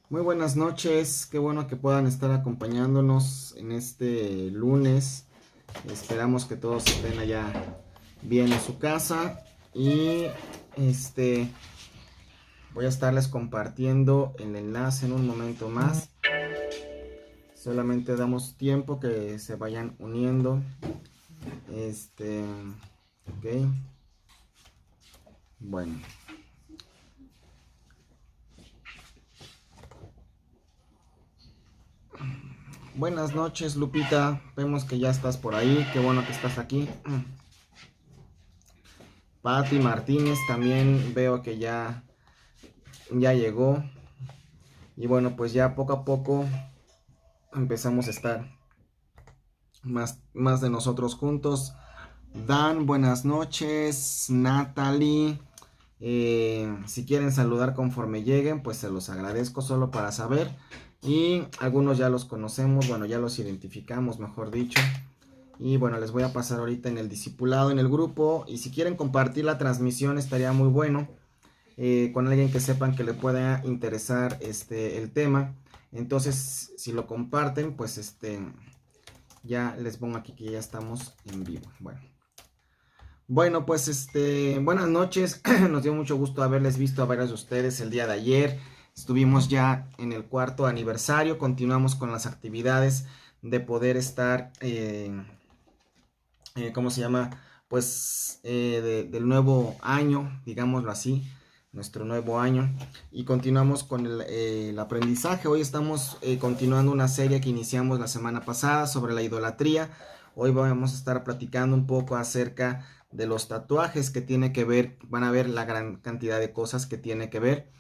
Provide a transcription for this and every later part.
Muy buenas noches, qué bueno que puedan estar acompañándonos en este lunes. Esperamos que todos estén allá bien en su casa y este voy a estarles compartiendo el enlace en un momento más. Solamente damos tiempo que se vayan uniendo. Este, ok, bueno. Buenas noches, Lupita. Vemos que ya estás por ahí. Qué bueno que estás aquí. Pati Martínez también veo que ya llegó. Y bueno, pues ya poco a poco empezamos a estar más de nosotros juntos. Dan, buenas noches. Natalie. Si quieren saludar conforme lleguen, pues se los agradezco solo para saber. Y algunos ya los conocemos, bueno, ya los identificamos, mejor dicho. Y bueno, les voy a pasar ahorita en el discipulado, en el grupo. Y si quieren compartir la transmisión, estaría muy bueno. Con alguien que sepan que le pueda interesar el tema. Entonces, si lo comparten, pues ya les pongo aquí que ya estamos en vivo. Bueno, pues buenas noches. Nos dio mucho gusto haberles visto a varios de ustedes el día de ayer. Estuvimos ya en el cuarto aniversario. Continuamos con las actividades de poder estar, ¿cómo se llama? Pues del nuevo año, digámoslo así, nuestro nuevo año. Y continuamos con el aprendizaje. Hoy estamos continuando una serie que iniciamos la semana pasada sobre la idolatría. Hoy vamos a estar platicando un poco acerca de los tatuajes que tiene que ver, van a ver la gran cantidad de cosas que tiene que ver.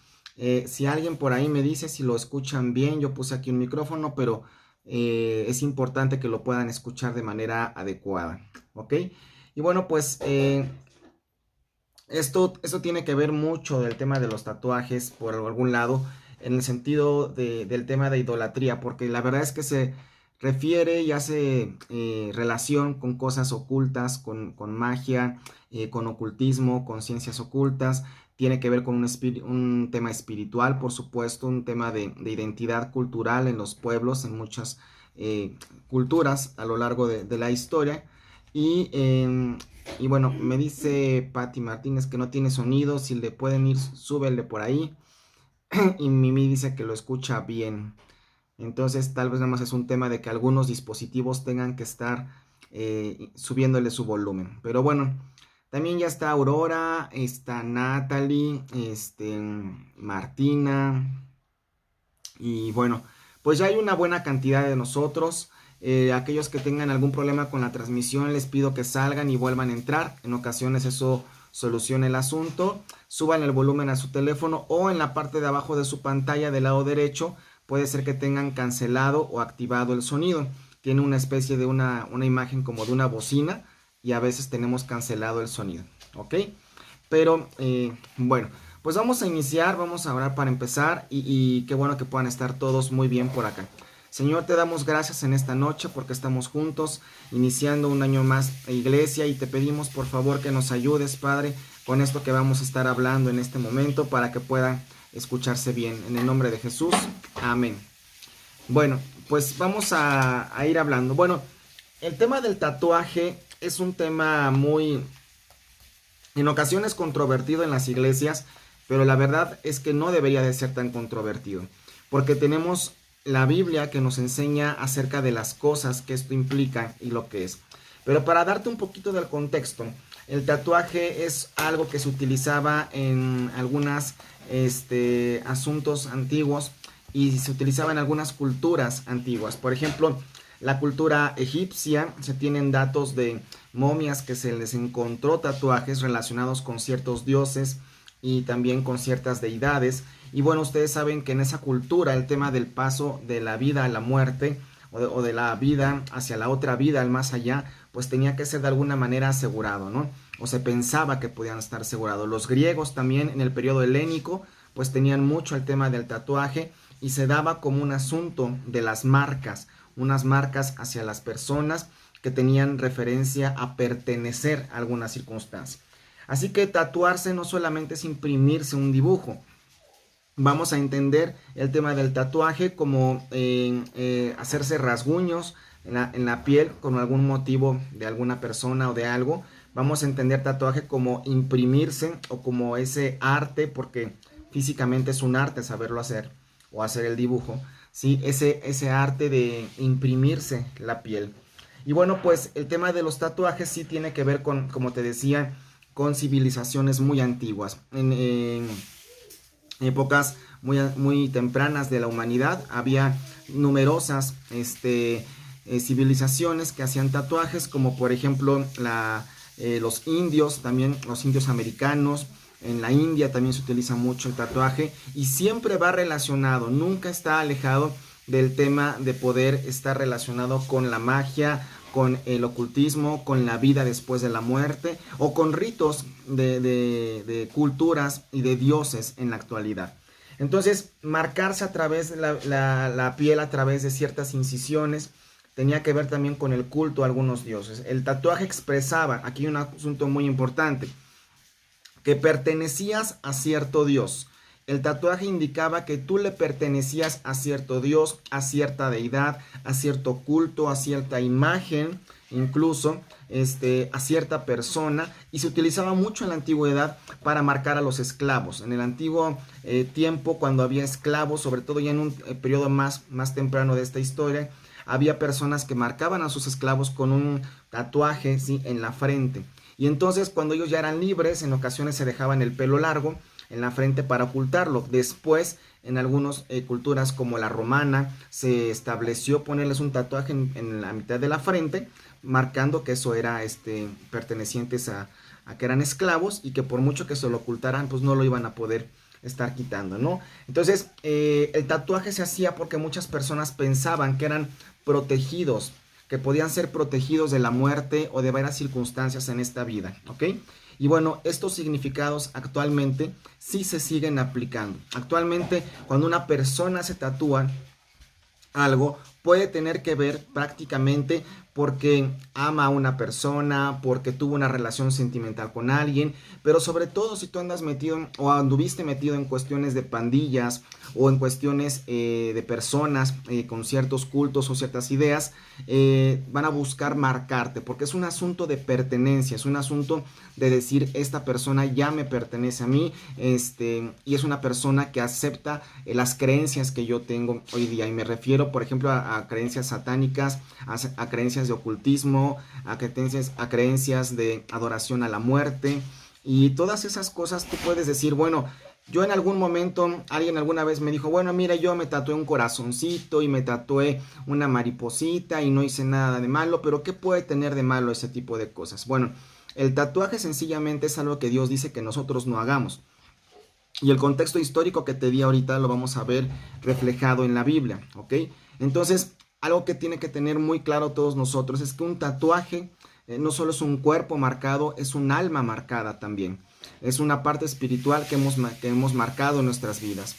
Si alguien por ahí me dice si lo escuchan bien, yo puse aquí un micrófono, pero es importante que lo puedan escuchar de manera adecuada, ¿ok? Y bueno, pues esto tiene que ver mucho del tema de los tatuajes por algún lado, en el sentido del tema de idolatría, porque la verdad es que se refiere y hace relación con cosas ocultas, con magia, con ocultismo, con ciencias ocultas. Tiene que ver con un tema espiritual, por supuesto, un tema de identidad cultural en los pueblos, en muchas culturas a lo largo de la historia. Y y bueno, me dice Patti Martínez que no tiene sonido. Si le pueden ir, súbele por ahí. Y Mimi dice que lo escucha bien. Entonces, tal vez nada más es un tema de que algunos dispositivos tengan que estar subiéndole su volumen. Pero bueno, también ya está Aurora, está Natalie, Martina. Y bueno, pues ya hay una buena cantidad de nosotros. Aquellos que tengan algún problema con la transmisión, les pido que salgan y vuelvan a entrar. En ocasiones eso soluciona el asunto. Suban el volumen a su teléfono o en la parte de abajo de su pantalla del lado derecho. Puede ser que tengan cancelado o activado el sonido. Tiene una especie de una imagen como de una bocina y a veces tenemos cancelado el sonido. ¿Ok? Pero bueno, pues vamos a iniciar, vamos a orar para empezar y qué bueno que puedan estar todos muy bien por acá. Señor, te damos gracias en esta noche porque estamos juntos, iniciando un año más iglesia, y te pedimos por favor que nos ayudes, Padre, con esto que vamos a estar hablando en este momento para que pueda escucharse bien. En el nombre de Jesús, amén. Bueno, pues vamos a ir hablando. Bueno, el tema del tatuaje es un tema muy, en ocasiones controvertido en las iglesias, pero la verdad es que no debería de ser tan controvertido, porque tenemos la Biblia que nos enseña acerca de las cosas que esto implica y lo que es. Pero para darte un poquito del contexto, el tatuaje es algo que se utilizaba en algunos asuntos antiguos y se utilizaba en algunas culturas antiguas. Por ejemplo, la cultura egipcia, se tienen datos de momias que se les encontró tatuajes relacionados con ciertos dioses y también con ciertas deidades. Y bueno, ustedes saben que en esa cultura el tema del paso de la vida a la muerte o de la vida hacia la otra vida, al más allá, pues tenía que ser de alguna manera asegurado, ¿no? O se pensaba que podían estar asegurados. Los griegos también en el periodo helénico pues tenían mucho el tema del tatuaje y se daba como un asunto de las marcas, unas marcas hacia las personas que tenían referencia a pertenecer a alguna circunstancia. Así que tatuarse no solamente es imprimirse un dibujo, vamos a entender el tema del tatuaje como hacerse rasguños en la piel con algún motivo de alguna persona o de algo. Vamos a entender tatuaje como imprimirse o como ese arte, porque físicamente es un arte saberlo hacer o hacer el dibujo, ¿sí? Ese arte de imprimirse la piel. Y bueno, pues el tema de los tatuajes sí tiene que ver con, como te decía, con civilizaciones muy antiguas. En épocas muy tempranas de la humanidad había numerosas civilizaciones que hacían tatuajes, como por ejemplo los indios, también los indios americanos. En la India también se utiliza mucho el tatuaje y siempre va relacionado, nunca está alejado del tema de poder estar relacionado con la magia, con el ocultismo, con la vida después de la muerte o con ritos de culturas y de dioses en la actualidad. Entonces, marcarse a través de la piel, a través de ciertas incisiones, tenía que ver también con el culto a algunos dioses. El tatuaje expresaba, aquí hay un asunto muy importante, que pertenecías a cierto dios. El tatuaje indicaba que tú le pertenecías a cierto dios, a cierta deidad, a cierto culto, a cierta imagen, incluso a cierta persona, y se utilizaba mucho en la antigüedad para marcar a los esclavos. En el antiguo tiempo, cuando había esclavos, sobre todo ya en un periodo más temprano de esta historia, había personas que marcaban a sus esclavos con un tatuaje, ¿sí?, en la frente. Y entonces cuando ellos ya eran libres, en ocasiones se dejaban el pelo largo en la frente para ocultarlo. Después, en algunas culturas como la romana, se estableció ponerles un tatuaje en la mitad de la frente, marcando que eso era pertenecientes a que eran esclavos y que por mucho que se lo ocultaran, pues no lo iban a poder estar quitando, ¿no? Entonces, el tatuaje se hacía porque muchas personas pensaban que eran protegidos, que podían ser protegidos de la muerte o de varias circunstancias en esta vida, ¿ok? Y bueno, estos significados actualmente sí se siguen aplicando. Actualmente, cuando una persona se tatúa algo, puede tener que ver prácticamente porque ama a una persona, porque tuvo una relación sentimental con alguien, pero sobre todo si tú andas metido o anduviste metido en cuestiones de pandillas o en cuestiones de personas con ciertos cultos o ciertas ideas, van a buscar marcarte, porque es un asunto de pertenencia, es un asunto de decir, esta persona ya me pertenece a mí, y es una persona que acepta las creencias que yo tengo hoy día, y me refiero, por ejemplo, a creencias satánicas, a creencias de ocultismo, a creencias de adoración a la muerte, y todas esas cosas tú puedes decir, bueno, yo en algún momento, alguien alguna vez me dijo, bueno, mira, yo me tatué un corazoncito y me tatué una mariposita y no hice nada de malo, pero ¿qué puede tener de malo ese tipo de cosas? Bueno, el tatuaje sencillamente es algo que Dios dice que nosotros no hagamos. Y el contexto histórico que te di ahorita lo vamos a ver reflejado en la Biblia, ¿ok? Entonces, algo que tiene que tener muy claro todos nosotros es que un tatuaje no solo es un cuerpo marcado, es un alma marcada también. Es una parte espiritual que hemos marcado en nuestras vidas.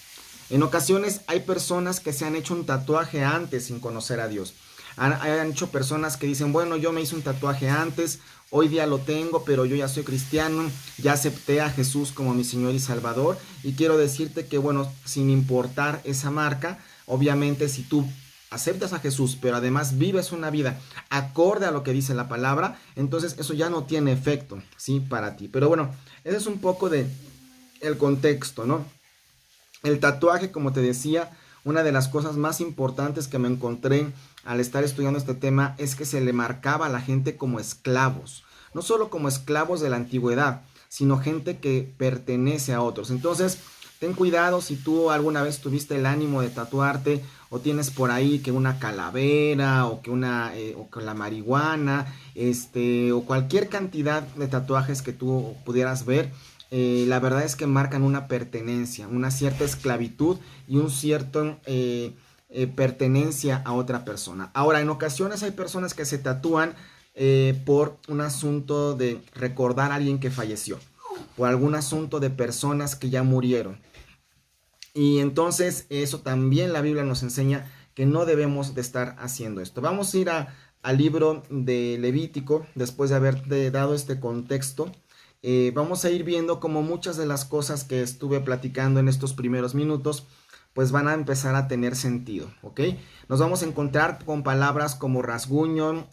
En ocasiones hay personas que se han hecho un tatuaje antes sin conocer a Dios. Han hecho personas que dicen, bueno, yo me hice un tatuaje antes, hoy día lo tengo, pero yo ya soy cristiano, ya acepté a Jesús como mi Señor y Salvador. Y quiero decirte que, bueno, sin importar esa marca, obviamente si tú aceptas a Jesús, pero además vives una vida acorde a lo que dice la palabra, entonces eso ya no tiene efecto, ¿sí?, para ti. Pero bueno, ese es un poco de el contexto, ¿no? El tatuaje, como te decía, una de las cosas más importantes que me encontré al estar estudiando este tema es que se le marcaba a la gente como esclavos, no solo como esclavos de la antigüedad, sino gente que pertenece a otros. Entonces, ten cuidado si tú alguna vez tuviste el ánimo de tatuarte o tienes por ahí que una calavera o que o que la marihuana, o cualquier cantidad de tatuajes que tú pudieras ver. La verdad es que marcan una pertenencia, una cierta esclavitud y un cierto pertenencia a otra persona. Ahora, en ocasiones hay personas que se tatúan por un asunto de recordar a alguien que falleció, por algún asunto de personas que ya murieron. Y entonces eso también la Biblia nos enseña que no debemos de estar haciendo esto. Vamos a ir al libro de Levítico, después de haberte dado este contexto. vamos a ir viendo como muchas de las cosas que estuve platicando en estos primeros minutos pues van a empezar a tener sentido, ¿ok? Nos vamos a encontrar con palabras como rasguño,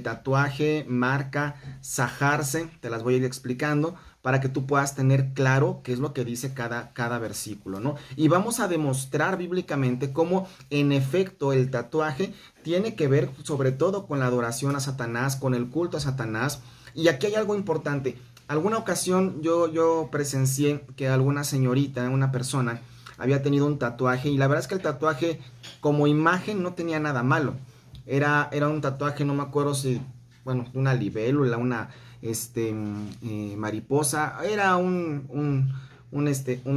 tatuaje, marca, sajarse, te las voy a ir explicando para que tú puedas tener claro qué es lo que dice cada versículo, ¿no? Y vamos a demostrar bíblicamente cómo en efecto el tatuaje tiene que ver sobre todo con la adoración a Satanás, con el culto a Satanás. Y aquí hay algo importante. Alguna ocasión yo presencié que alguna señorita, una persona, había tenido un tatuaje y la verdad es que el tatuaje como imagen no tenía nada malo. Era un tatuaje, no me acuerdo si, bueno, una libélula, una mariposa, era un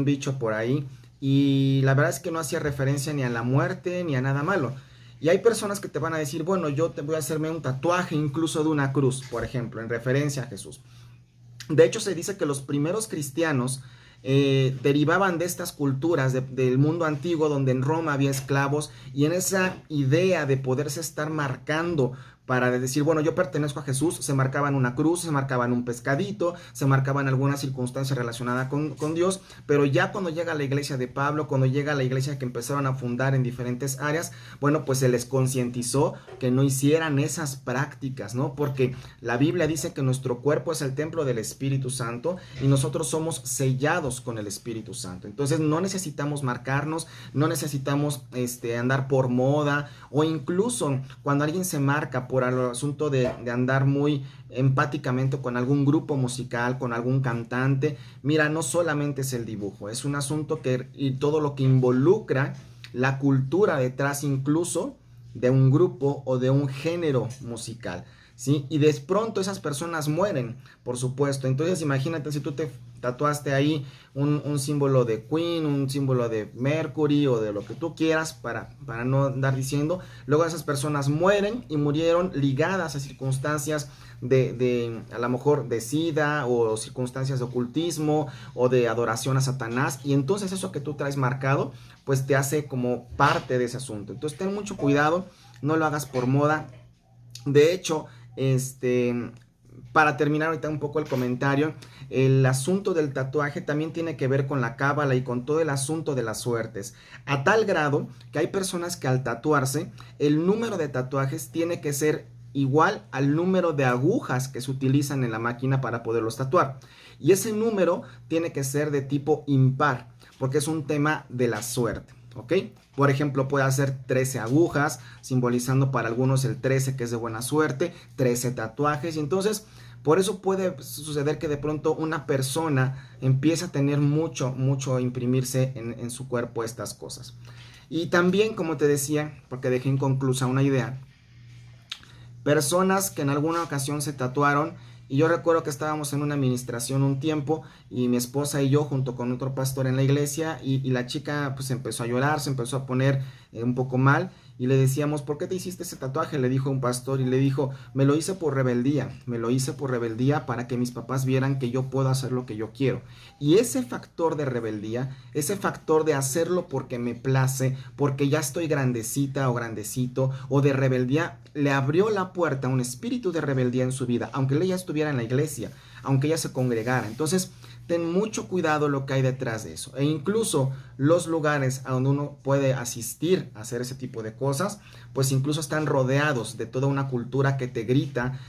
bicho por ahí y la verdad es que no hacía referencia ni a la muerte ni a nada malo. Y hay personas que te van a decir, bueno, yo te voy a hacerme un tatuaje incluso de una cruz, por ejemplo, en referencia a Jesús. De hecho, se dice que los primeros cristianos derivaban de estas culturas del mundo antiguo donde en Roma había esclavos y en esa idea de poderse estar marcando para decir, bueno, yo pertenezco a Jesús, se marcaban una cruz, se marcaban un pescadito, se marcaban alguna circunstancia relacionada con Dios, pero ya cuando llega la iglesia de Pablo, cuando llega la iglesia que empezaron a fundar en diferentes áreas, bueno, pues se les concientizó que no hicieran esas prácticas, ¿no? Porque la Biblia dice que nuestro cuerpo es el templo del Espíritu Santo y nosotros somos sellados con el Espíritu Santo. Entonces no necesitamos marcarnos, no necesitamos andar por moda o incluso cuando alguien se marca por el asunto de andar muy empáticamente con algún grupo musical, con algún cantante. Mira, no solamente es el dibujo, es un asunto y todo lo que involucra la cultura detrás incluso de un grupo o de un género musical, ¿sí? Y de pronto esas personas mueren, por supuesto. Entonces imagínate si tú te tatuaste ahí un símbolo de Queen, un símbolo de Mercury o de lo que tú quieras para no andar diciendo. Luego esas personas mueren y murieron ligadas a circunstancias a lo mejor de SIDA o circunstancias de ocultismo o de adoración a Satanás. Y entonces eso que tú traes marcado pues te hace como parte de ese asunto. Entonces ten mucho cuidado, no lo hagas por moda. De hecho, para terminar ahorita un poco el comentario, el asunto del tatuaje también tiene que ver con la cábala y con todo el asunto de las suertes, a tal grado que hay personas que al tatuarse, el número de tatuajes tiene que ser igual al número de agujas que se utilizan en la máquina para poderlos tatuar. Y ese número tiene que ser de tipo impar, porque es un tema de la suerte, ¿ok? Por ejemplo, puede hacer 13 agujas, simbolizando para algunos el 13 que es de buena suerte, 13 tatuajes, y entonces por eso puede suceder que de pronto una persona empiece a tener mucho a imprimirse en su cuerpo estas cosas. Y también, como te decía, porque dejé inconclusa una idea, personas que en alguna ocasión se tatuaron. Y yo recuerdo que estábamos en una administración un tiempo y mi esposa y yo junto con otro pastor en la iglesia y la chica pues empezó a llorar, se empezó a poner un poco mal y le decíamos, ¿por qué te hiciste ese tatuaje? Le dijo un pastor y le dijo, me lo hice por rebeldía para que mis papás vieran que yo puedo hacer lo que yo quiero. Y ese factor de rebeldía, ese factor de hacerlo porque me place, porque ya estoy grandecita o grandecito, o de rebeldía, le abrió la puerta a un espíritu de rebeldía en su vida, aunque ella estuviera en la iglesia, aunque ella se congregara. Entonces, ten mucho cuidado lo que hay detrás de eso. E incluso los lugares a donde uno puede asistir a hacer ese tipo de cosas, pues incluso están rodeados de toda una cultura que te grita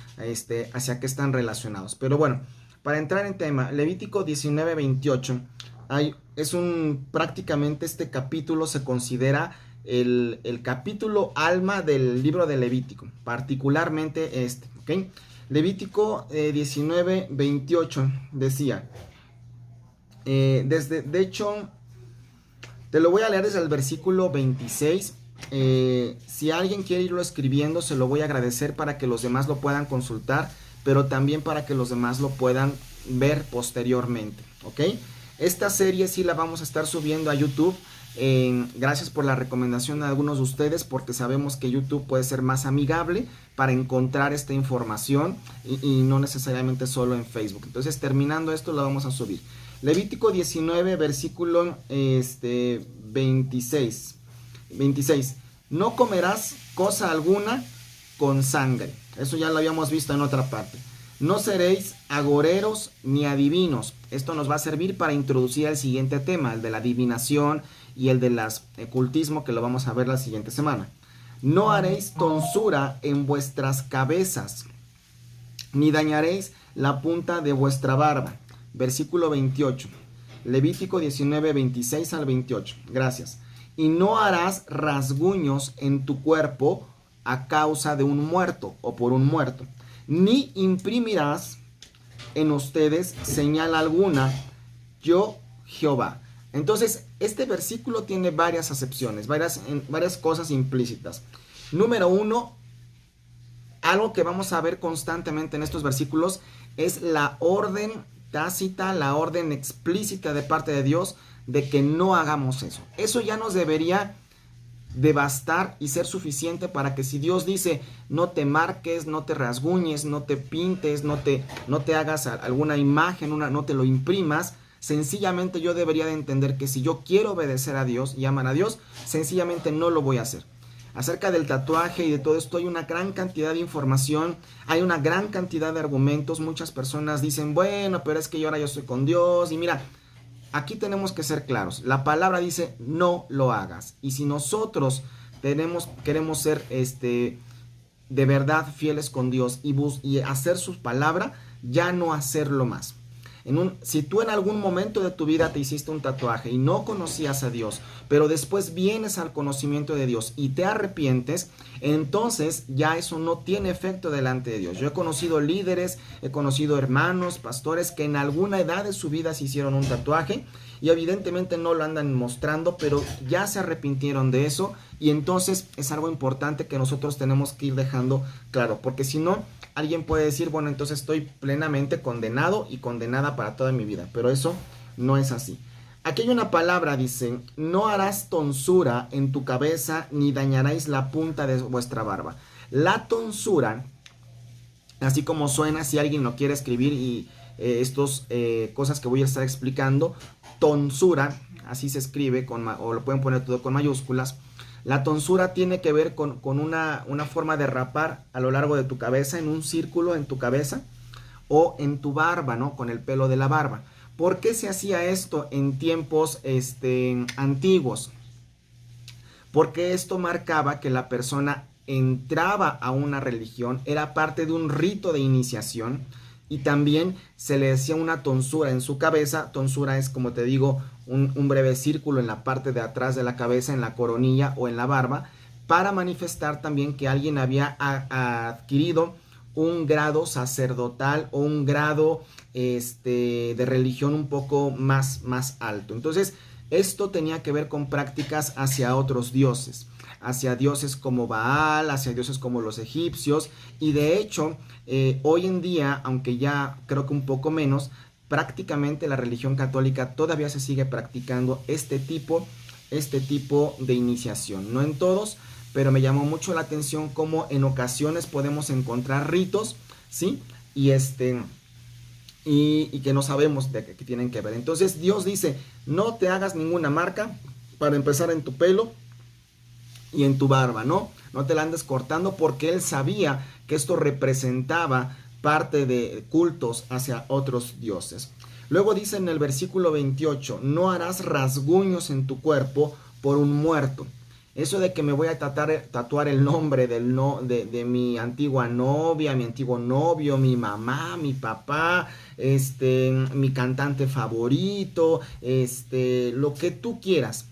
hacia qué están relacionados. Pero bueno, para entrar en tema, Levítico 19:28, prácticamente este capítulo se considera el capítulo alma del libro de Levítico, particularmente ¿ok? Levítico 19:28 decía, de hecho, te lo voy a leer desde el versículo 26. Si alguien quiere irlo escribiendo, se lo voy a agradecer para que los demás lo puedan consultar, pero también para que los demás lo puedan ver posteriormente, ¿ok? Esta serie sí la vamos a estar subiendo a YouTube. Gracias por la recomendación de algunos de ustedes, porque sabemos que YouTube puede ser más amigable para encontrar esta información y no necesariamente solo en Facebook. Entonces, terminando esto, lo vamos a subir. Levítico 19, versículo 26. No comerás cosa alguna con sangre. Eso ya lo habíamos visto en otra parte. No seréis agoreros ni adivinos. Esto nos va a servir para introducir el siguiente tema, el de la adivinación y el del ocultismo, que lo vamos a ver la siguiente semana. No haréis tonsura en vuestras cabezas, ni dañaréis la punta de vuestra barba. Versículo 28. Levítico 19, 26 al 28. Gracias. Y no harás rasguños en tu cuerpo a causa de un muerto o por un muerto, ni imprimirás en ustedes señal alguna, yo Jehová. Entonces, este versículo tiene varias acepciones, varias cosas implícitas. Número uno, algo que vamos a ver constantemente en estos versículos es la orden tácita, la orden explícita de parte de Dios de que no hagamos eso. Eso ya nos debería de bastar y ser suficiente para que si Dios dice no te marques, no te rasguñes, no te pintes, no te hagas alguna imagen, no te lo imprimas, sencillamente yo debería de entender que si yo quiero obedecer a Dios y amar a Dios, sencillamente no lo voy a hacer. Acerca del tatuaje y de todo esto hay una gran cantidad de información, hay una gran cantidad de argumentos. Muchas personas dicen, bueno, pero es que yo ahora yo estoy con Dios. Y mira, aquí tenemos que ser claros. La palabra dice, no lo hagas. Y si nosotros queremos ser de verdad fieles con Dios y hacer su palabra, ya no hacerlo más. Si tú en algún momento de tu vida te hiciste un tatuaje y no conocías a Dios, pero después vienes al conocimiento de Dios y te arrepientes, entonces ya eso no tiene efecto delante de Dios. Yo he conocido líderes, he conocido hermanos, pastores que en alguna edad de su vida se hicieron un tatuaje y evidentemente no lo andan mostrando, pero ya se arrepintieron de eso, y entonces es algo importante que nosotros tenemos que ir dejando claro, porque si no, alguien puede decir, bueno, entonces estoy plenamente condenado y condenada para toda mi vida, pero eso no es así. Aquí hay una palabra, dice, no harás tonsura en tu cabeza ni dañaréis la punta de vuestra barba. La tonsura, así como suena, si alguien lo quiere escribir y estas cosas que voy a estar explicando, tonsura, así se escribe, o lo pueden poner todo con mayúsculas. La tonsura tiene que ver con una forma de rapar a lo largo de tu cabeza, en un círculo en tu cabeza o en tu barba, ¿no? Con el pelo de la barba. ¿Por qué se hacía esto en tiempos antiguos? Porque esto marcaba que la persona entraba a una religión, era parte de un rito de iniciación, y también se le hacía una tonsura en su cabeza. Tonsura es, como te digo, un breve círculo en la parte de atrás de la cabeza, en la coronilla o en la barba, para manifestar también que alguien había adquirido un grado sacerdotal o un grado de religión un poco más alto. Entonces, esto tenía que ver con prácticas hacia otros dioses, hacia dioses como Baal, hacia dioses como los egipcios, y de hecho, hoy en día, aunque ya creo que un poco menos, prácticamente la religión católica todavía se sigue practicando este tipo de iniciación. No en todos, pero me llamó mucho la atención cómo en ocasiones podemos encontrar ritos, ¿sí? Y que no sabemos de qué tienen que ver. Entonces Dios dice, no te hagas ninguna marca, para empezar, en tu pelo y en tu barba, ¿no? No te la andes cortando, porque él sabía que esto representaba parte de cultos hacia otros dioses. Luego dice en el versículo 28, no harás rasguños en tu cuerpo por un muerto. Eso de que me voy a tatuar el nombre de mi antigua novia, mi antiguo novio, mi mamá, mi papá, mi cantante favorito, lo que tú quieras,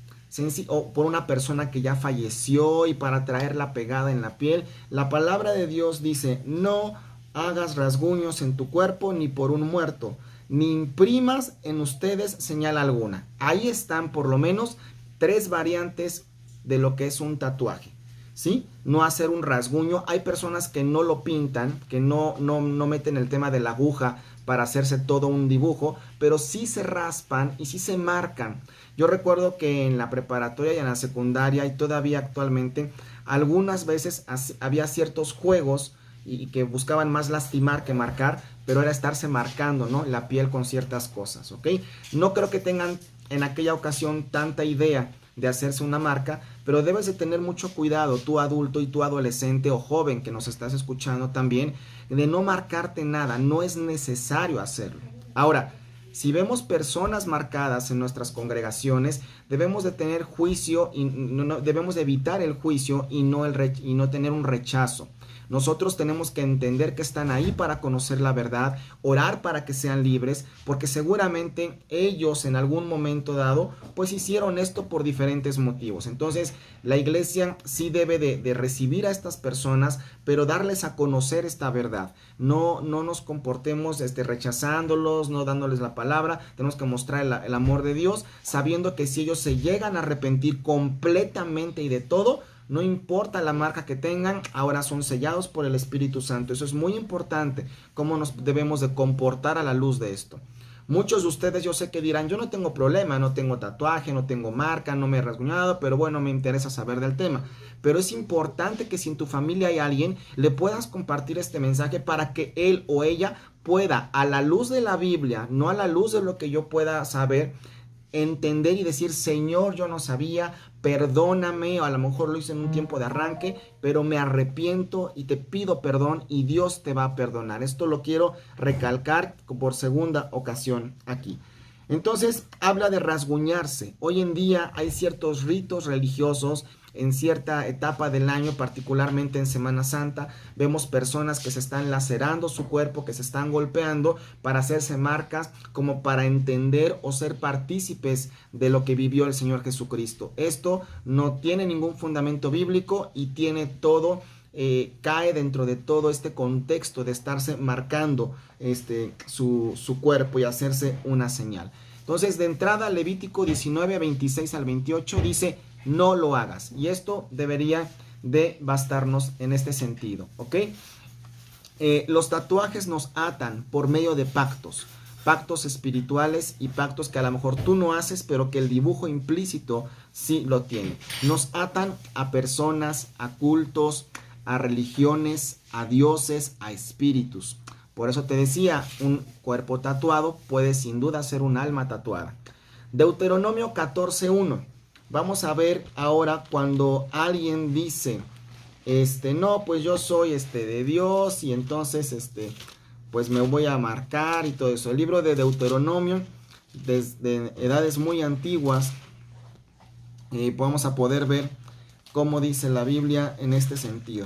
o por una persona que ya falleció y para traerla pegada en la piel. La palabra de Dios dice, no hagas rasguños en tu cuerpo ni por un muerto, ni imprimas en ustedes señal alguna. Ahí están por lo menos 3 variantes de lo que es un tatuaje, ¿sí? No hacer un rasguño. Hay personas que no lo pintan, que no meten el tema de la aguja para hacerse todo un dibujo, pero sí se raspan y sí se marcan. Yo recuerdo que en la preparatoria y en la secundaria, y todavía actualmente, algunas veces había ciertos juegos y que buscaban más lastimar que marcar, pero era estarse marcando, ¿no?, la piel con ciertas cosas, ¿ok? No creo que tengan en aquella ocasión tanta idea de hacerse una marca, pero debes de tener mucho cuidado, tú adulto y tú adolescente o joven que nos estás escuchando también, de no marcarte nada, no es necesario hacerlo. Ahora, si vemos personas marcadas en nuestras congregaciones, debemos de tener juicio y debemos de evitar el juicio y no tener un rechazo. Nosotros tenemos que entender que están ahí para conocer la verdad, orar para que sean libres, porque seguramente ellos en algún momento dado, pues hicieron esto por diferentes motivos. Entonces, la iglesia sí debe de recibir a estas personas, pero darles a conocer esta verdad. No nos comportemos rechazándolos, no dándoles la palabra. Tenemos que mostrar el amor de Dios, sabiendo que si ellos se llegan a arrepentir completamente y de todo, no importa la marca que tengan, ahora son sellados por el Espíritu Santo. Eso es muy importante, cómo nos debemos de comportar a la luz de esto. Muchos de ustedes yo sé que dirán, yo no tengo problema, no tengo tatuaje, no tengo marca, no me he rasguñado, pero bueno, me interesa saber del tema. Pero es importante que si en tu familia hay alguien, le puedas compartir este mensaje para que él o ella pueda, a la luz de la Biblia, no a la luz de lo que yo pueda saber, entender y decir, Señor, yo no sabía, perdóname, o a lo mejor lo hice en un tiempo de arranque, pero me arrepiento y te pido perdón y Dios te va a perdonar. Esto lo quiero recalcar por segunda ocasión aquí. Entonces, habla de rasguñarse. Hoy en día hay ciertos ritos religiosos en cierta etapa del año, particularmente en Semana Santa, vemos personas que se están lacerando su cuerpo, que se están golpeando para hacerse marcas, como para entender o ser partícipes de lo que vivió el Señor Jesucristo. Esto no tiene ningún fundamento bíblico y tiene todo, cae dentro de todo este contexto de estarse marcando su cuerpo y hacerse una señal. Entonces, de entrada, Levítico 19, 26 al 28 dice, no lo hagas. Y esto debería de bastarnos en este sentido, ¿ok? Los tatuajes nos atan por medio de pactos, pactos espirituales y pactos que a lo mejor tú no haces, pero que el dibujo implícito sí lo tiene. Nos atan a personas, a cultos, a religiones, a dioses, a espíritus. Por eso te decía, un cuerpo tatuado puede sin duda ser un alma tatuada. Deuteronomio 14:1. Vamos a ver ahora cuando alguien dice, no, pues yo soy de Dios y entonces, pues me voy a marcar y todo eso. El libro de Deuteronomio, desde edades muy antiguas, vamos a poder ver cómo dice la Biblia en este sentido.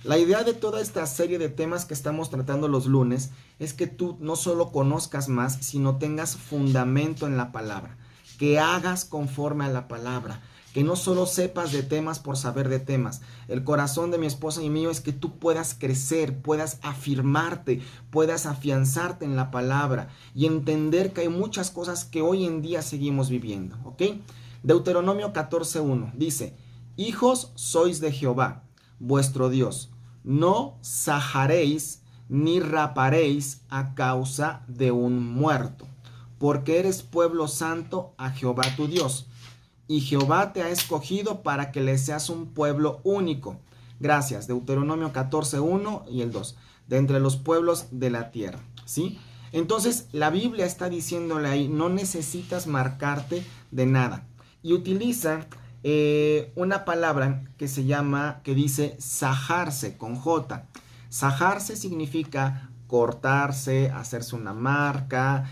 La idea de toda esta serie de temas que estamos tratando los lunes es que tú no solo conozcas más, sino tengas fundamento en la palabra, que hagas conforme a la palabra, que no solo sepas de temas por saber de temas. El corazón de mi esposa y mío es que tú puedas crecer, puedas afirmarte, puedas afianzarte en la palabra y entender que hay muchas cosas que hoy en día seguimos viviendo, ¿ok? Deuteronomio 14:1 dice, hijos sois de Jehová, vuestro Dios, no sajaréis ni raparéis a causa de un muerto, porque eres pueblo santo a Jehová tu Dios, y Jehová te ha escogido para que le seas un pueblo único. Gracias, Deuteronomio 14:1 y el 2, de entre los pueblos de la tierra, ¿sí? Entonces, la Biblia está diciéndole ahí, no necesitas marcarte de nada. Y utiliza una palabra que dice sajarse con J. Sajarse significa cortarse, hacerse una marca,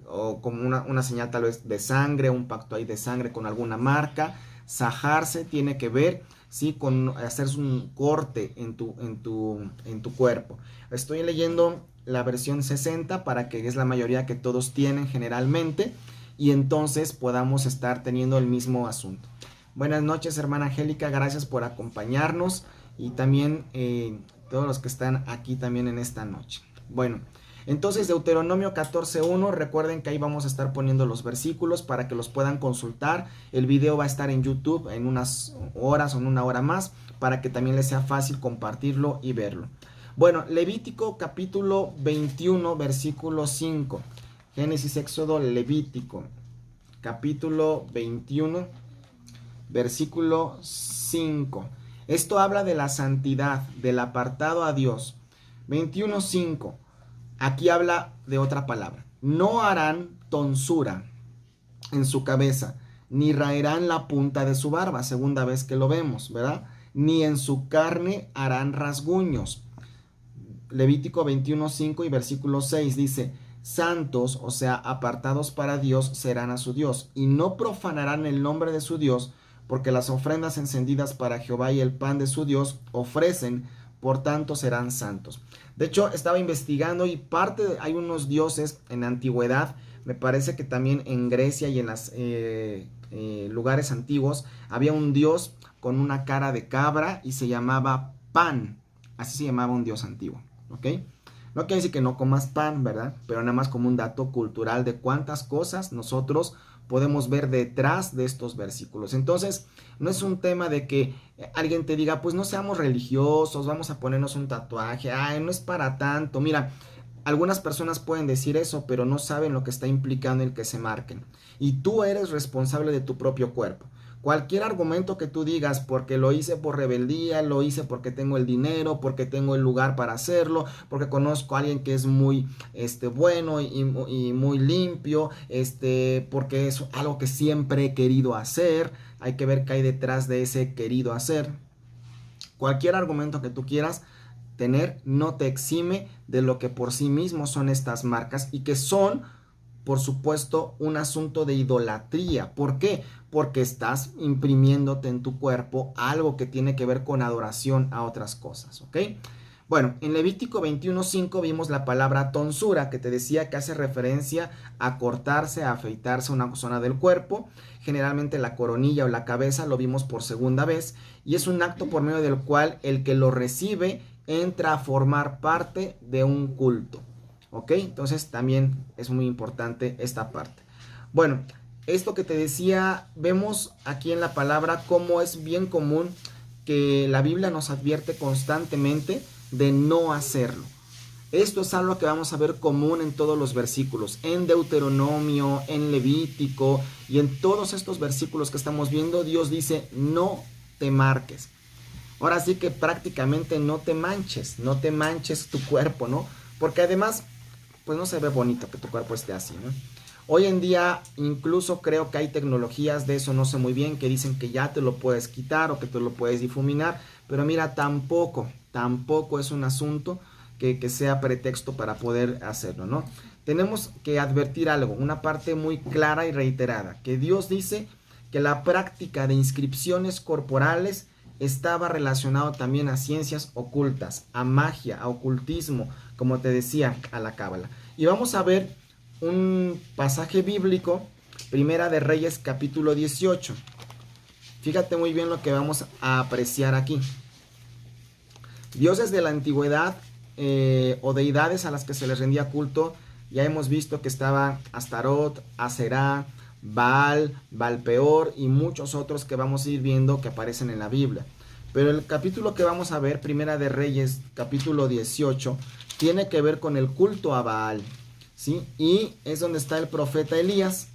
o como una señal tal vez de sangre, un pacto ahí de sangre con alguna marca. Sajarse tiene que ver, ¿sí?, con hacerse un corte en tu cuerpo. Estoy leyendo la versión 60 para que es la mayoría que todos tienen generalmente y entonces podamos estar teniendo el mismo asunto. Buenas noches, hermana Angélica, gracias por acompañarnos y también todos los que están aquí también en esta noche. Bueno, entonces Deuteronomio 14:1, recuerden que ahí vamos a estar poniendo los versículos para que los puedan consultar. El video va a estar en YouTube en unas horas o en una hora más para que también les sea fácil compartirlo y verlo. Bueno, Levítico capítulo 21, versículo 5. Génesis, Éxodo, Levítico, capítulo 21, versículo 5. Esto habla de la santidad, del apartado a Dios. 21:5. Aquí habla de otra palabra. No harán tonsura en su cabeza, ni raerán la punta de su barba, segunda vez que lo vemos, ¿verdad? Ni en su carne harán rasguños. Levítico 21:5 y versículo 6 dice: santos, o sea, apartados para Dios, serán a su Dios, y no profanarán el nombre de su Dios, porque las ofrendas encendidas para Jehová y el pan de su Dios ofrecen, por tanto serán santos. De hecho, estaba investigando y hay unos dioses en la antigüedad, me parece que también en Grecia y en los lugares antiguos, había un dios con una cara de cabra y se llamaba Pan, así se llamaba un dios antiguo, ¿ok? No quiere decir que no comas pan, ¿verdad? Pero nada más como un dato cultural de cuántas cosas nosotros podemos ver detrás de estos versículos. Entonces, no es un tema de que alguien te diga, pues no seamos religiosos, vamos a ponernos un tatuaje, ay, no es para tanto. Mira, algunas personas pueden decir eso, pero no saben lo que está implicando el que se marquen. Y tú eres responsable de tu propio cuerpo. Cualquier argumento que tú digas, porque lo hice por rebeldía, lo hice porque tengo el dinero, porque tengo el lugar para hacerlo, porque conozco a alguien que es muy bueno y muy limpio, porque es algo que siempre he querido hacer, hay que ver qué hay detrás de ese querido hacer. Cualquier argumento que tú quieras tener no te exime de lo que por sí mismo son estas marcas y que son, por supuesto, un asunto de idolatría. ¿Por qué? Porque estás imprimiéndote en tu cuerpo algo que tiene que ver con adoración a otras cosas, ¿ok? Bueno, en Levítico 21:5 vimos la palabra tonsura, que te decía que hace referencia a cortarse, a afeitarse una zona del cuerpo. Generalmente la coronilla o la cabeza, lo vimos por segunda vez, y es un acto por medio del cual el que lo recibe entra a formar parte de un culto. ¿Ok? Entonces también es muy importante esta parte. Bueno, esto que te decía, vemos aquí en la palabra cómo es bien común que la Biblia nos advierte constantemente de no hacerlo. Esto es algo que vamos a ver común en todos los versículos, en Deuteronomio, en Levítico y en todos estos versículos que estamos viendo. Dios dice, no te marques. Ahora sí que prácticamente no te manches tu cuerpo, ¿no? Porque además, pues no se ve bonito que tu cuerpo esté así, ¿no? Hoy en día incluso creo que hay tecnologías, de eso no sé muy bien, que dicen que ya te lo puedes quitar o que te lo puedes difuminar, pero mira, tampoco es un asunto que sea pretexto para poder hacerlo, ¿no? Tenemos que advertir algo, una parte muy clara y reiterada, que Dios dice que la práctica de inscripciones corporales estaba relacionado también a ciencias ocultas, a magia, a ocultismo, como te decía, a la cábala. Y vamos a ver un pasaje bíblico, Primera de Reyes capítulo 18. Fíjate muy bien lo que vamos a apreciar aquí. Dioses de la antigüedad o deidades a las que se les rendía culto, ya hemos visto que estaba Astarot, Aserá, Baal, Balpeor y muchos otros que vamos a ir viendo que aparecen en la Biblia. Pero el capítulo que vamos a ver, Primera de Reyes, capítulo 18, tiene que ver con el culto a Baal, ¿sí? Y es donde está el profeta Elías.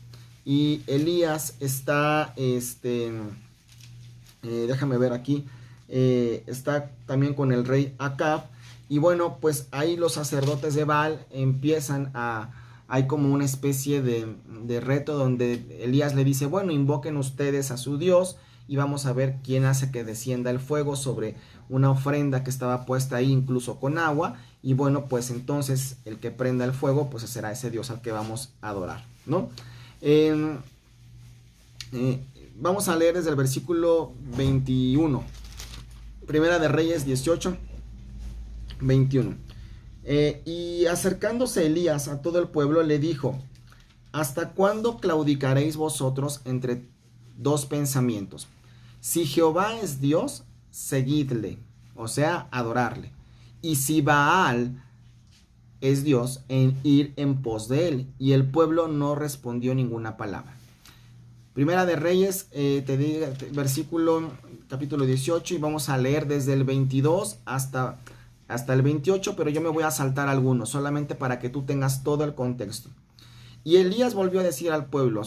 Y Elías está, déjame ver aquí, está también con el rey Acab. Y bueno, pues ahí los sacerdotes de Baal empiezan hay como una especie de reto donde Elías le dice, bueno, invoquen ustedes a su Dios y vamos a ver quién hace que descienda el fuego sobre una ofrenda que estaba puesta ahí incluso con agua. Y bueno, pues entonces el que prenda el fuego, pues será ese Dios al que vamos a adorar, ¿no? Vamos a leer desde el versículo 21. Primera de Reyes 18, 21. Y acercándose Elías a todo el pueblo le dijo, ¿hasta cuándo claudicaréis vosotros entre dos pensamientos? Si Jehová es Dios, seguidle, o sea, adorarle. Y si Baal es Dios, en ir en pos de él. Y el pueblo no respondió ninguna palabra. Primera de Reyes, te digo, versículo, capítulo 18, y vamos a leer desde el 22 hasta el 28, pero yo me voy a saltar algunos, solamente para que tú tengas todo el contexto. Y Elías volvió a decir al pueblo,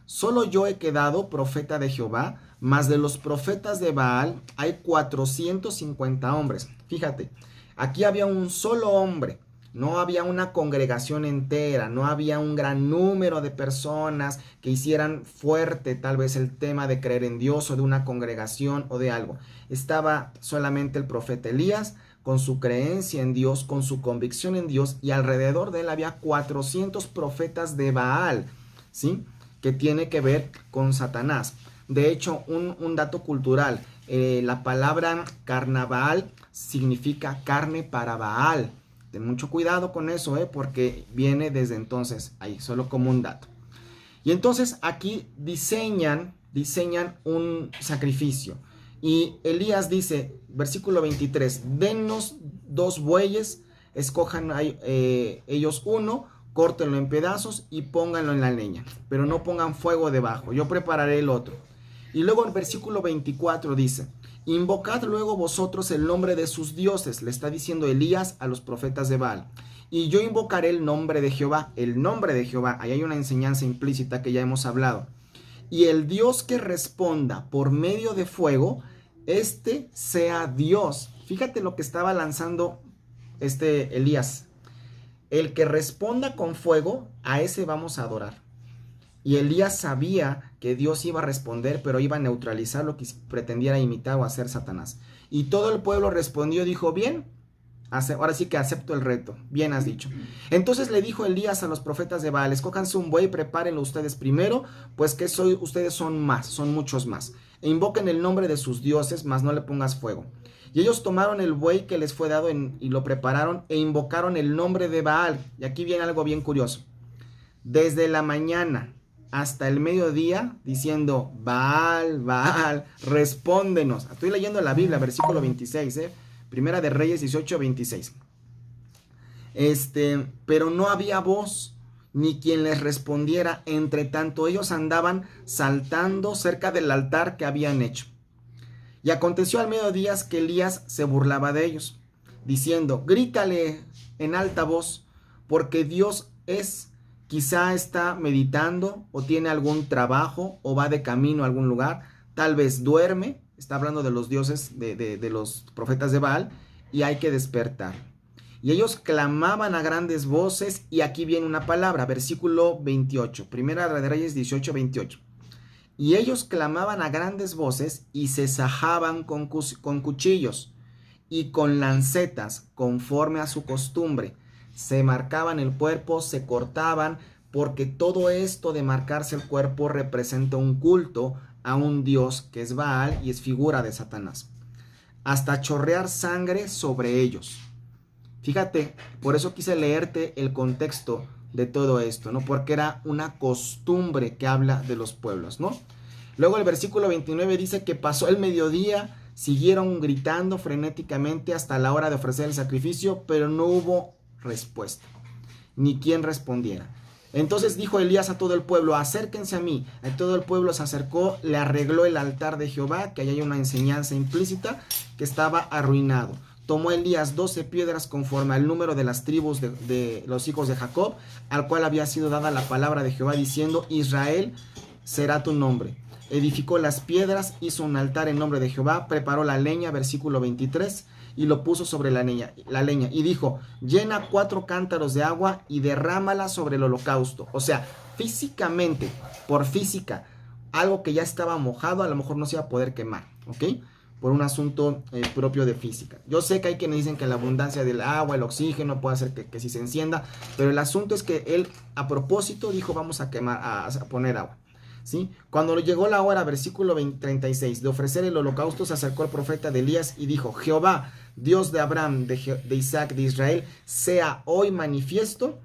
solo yo he quedado profeta de Jehová, mas de los profetas de Baal hay 450 hombres. Fíjate, aquí había un solo hombre, No había una congregación entera, no había un gran número de personas que hicieran fuerte tal vez el tema de creer en Dios o de una congregación o de algo. Estaba solamente el profeta Elías con su creencia en Dios, con su convicción en Dios, y alrededor de él había 400 profetas de Baal, ¿sí? Que tiene que ver con Satanás. De hecho, un dato cultural, la palabra carnaval significa carne para Baal. Ten mucho cuidado con eso, porque viene desde entonces, ahí, solo como un dato. Y entonces aquí diseñan un sacrificio. Y Elías dice, versículo 23, dennos 2 bueyes, escojan ellos uno, córtenlo en pedazos y pónganlo en la leña, pero no pongan fuego debajo, yo prepararé el otro. Y luego el versículo 24 dice, invocad luego vosotros el nombre de sus dioses, le está diciendo Elías a los profetas de Baal, y yo invocaré el nombre de Jehová, ahí hay una enseñanza implícita que ya hemos hablado. Y el Dios que responda por medio de fuego, este sea Dios. Fíjate lo que estaba lanzando Elías. El que responda con fuego, a ese vamos a adorar. Y Elías sabía que Dios iba a responder, pero iba a neutralizar lo que pretendiera imitar o hacer Satanás. Y todo el pueblo respondió, dijo, bien, ahora sí que acepto el reto, bien has dicho. Entonces le dijo Elías a los profetas de Baal, escójanse un buey, prepárenlo ustedes primero, pues que ustedes son muchos más. E invoquen el nombre de sus dioses, mas no le pongas fuego. Y ellos tomaron el buey que les fue dado y lo prepararon e invocaron el nombre de Baal. Y aquí viene algo bien curioso. Desde la mañana hasta el mediodía, diciendo, Baal, Baal, respóndenos. Estoy leyendo la Biblia, versículo 26, Primera de Reyes 18, 26. Pero no había voz, ni quien les respondiera. Entre tanto, ellos andaban saltando cerca del altar que habían hecho. Y aconteció al mediodía que Elías se burlaba de ellos, diciendo, grítale en alta voz, porque Dios es. Quizá está meditando o tiene algún trabajo o va de camino a algún lugar. Tal vez duerme. Está hablando de los dioses, de los profetas de Baal. Y hay que despertar. Y ellos clamaban a grandes voces. Y aquí viene una palabra. Versículo 28. Primera de Reyes 18, 28. Y ellos clamaban a grandes voces y se sajaban con cuchillos y con lancetas conforme a su costumbre. Se marcaban el cuerpo, se cortaban, porque todo esto de marcarse el cuerpo representa un culto a un dios que es Baal y es figura de Satanás. Hasta chorrear sangre sobre ellos. Fíjate, por eso quise leerte el contexto de todo esto, ¿no? Porque era una costumbre que habla de los pueblos, ¿no? Luego el versículo 29 dice que pasó el mediodía, siguieron gritando frenéticamente hasta la hora de ofrecer el sacrificio, pero no hubo respuesta, ni quien respondiera. Entonces dijo Elías a todo el pueblo, acérquense a mí. Y todo el pueblo se acercó, le arregló el altar de Jehová, que ahí hay una enseñanza implícita, que estaba arruinado. Tomó Elías 12 piedras conforme al número de las tribus de los hijos de Jacob, al cual había sido dada la palabra de Jehová, diciendo, Israel será tu nombre. Edificó las piedras, hizo un altar en nombre de Jehová, preparó la leña, versículo 23, y lo puso sobre la leña, y dijo, llena 4 cántaros de agua y derrámala sobre el holocausto. O sea, físicamente, por física, algo que ya estaba mojado, a lo mejor no se iba a poder quemar, ¿ok? Por un asunto propio de física. Yo sé que hay quienes dicen que la abundancia del agua, el oxígeno, puede hacer que si se encienda, pero el asunto es que él, a propósito, dijo, vamos a quemar, a poner agua. ¿Sí? Cuando llegó la hora, versículo 36, de ofrecer el holocausto, se acercó el profeta de Elías y dijo, Jehová, Dios de Abraham, de Isaac, de Israel, sea hoy manifiesto